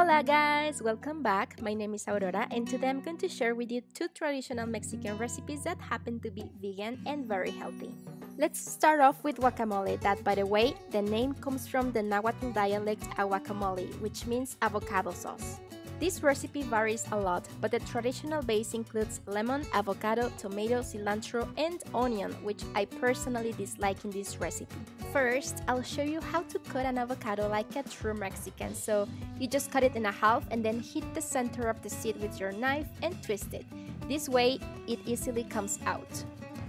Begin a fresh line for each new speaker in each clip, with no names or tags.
Hola guys! Welcome back. My name is Aurora and today I'm going to share with you two traditional Mexican recipes that happen to be vegan and very healthy. Let's start off with guacamole, that by the way, the name comes from the Nahuatl dialect guacamole, which means avocado sauce. This recipe varies a lot, but the traditional base includes lemon, avocado, tomato, cilantro, and onion, which I personally dislike in this recipe. First, I'll show you how to cut an avocado like a true Mexican. So you just cut it in half and then hit the center of the seed with your knife and twist it. This way, it easily comes out.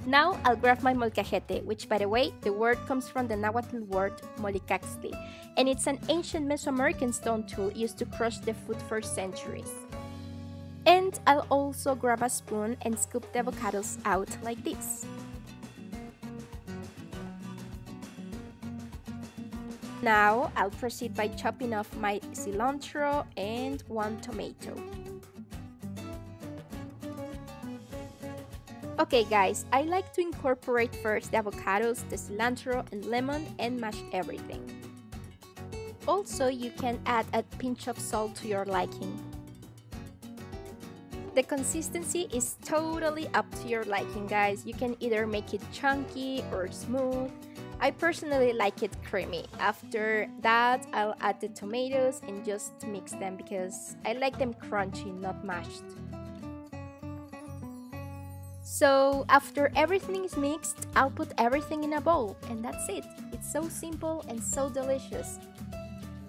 Now I'll grab my molcajete, which by the way, the word comes from the Nahuatl word molicaxtli, and it's an ancient Mesoamerican stone tool used to crush the food for centuries. And I'll also grab a spoon and scoop the avocados out like this. Now I'll proceed by chopping off my cilantro and one tomato. Okay guys, I like to incorporate first the avocados, the cilantro and lemon and mash everything. Also, you can add a pinch of salt to your liking. The consistency is totally up to your liking guys. You can either make it chunky or smooth. I personally like it creamy. After that, I'll add the tomatoes and just mix them because I like them crunchy, not mashed. So after everything is mixed, I'll put everything in a bowl and that's it. It's so simple and so delicious.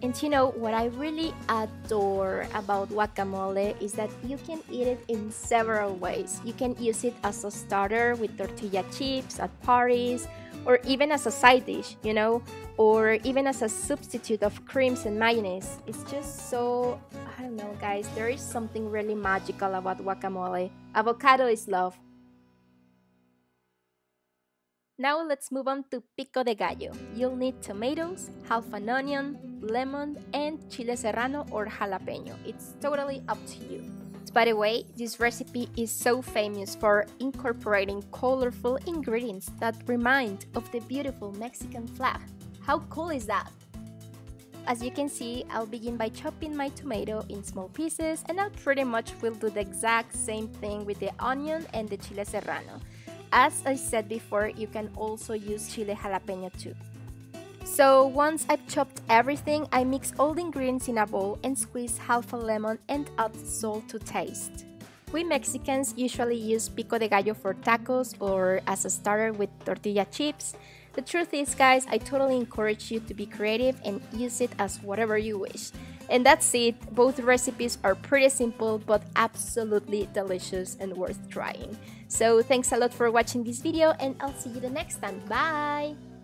And you know what I really adore about guacamole is that you can eat it in several ways. You can use it as a starter with tortilla chips at parties, or even as a side dish, you know, or even as a substitute of creams and mayonnaise. It's just so, I don't know guys, there is something really magical about guacamole. Avocado is love. Now let's move on to pico de gallo. You'll need tomatoes, half an onion, lemon, and chile serrano or jalapeno. It's totally up to you. By the way, this recipe is so famous for incorporating colorful ingredients that remind of the beautiful Mexican flag. How cool is that? As you can see, I'll begin by chopping my tomato in small pieces, and I pretty much will do the exact same thing with the onion and the chile serrano. As I said before, you can also use chile jalapeno too. So once I've chopped everything, I mix all the ingredients in a bowl and squeeze half a lemon and add salt to taste. We Mexicans usually use pico de gallo for tacos or as a starter with tortilla chips. The truth is guys, I totally encourage you to be creative and use it as whatever you wish. And that's it. Both recipes are pretty simple but absolutely delicious and worth trying. So thanks a lot for watching this video and I'll see you the next time. Bye!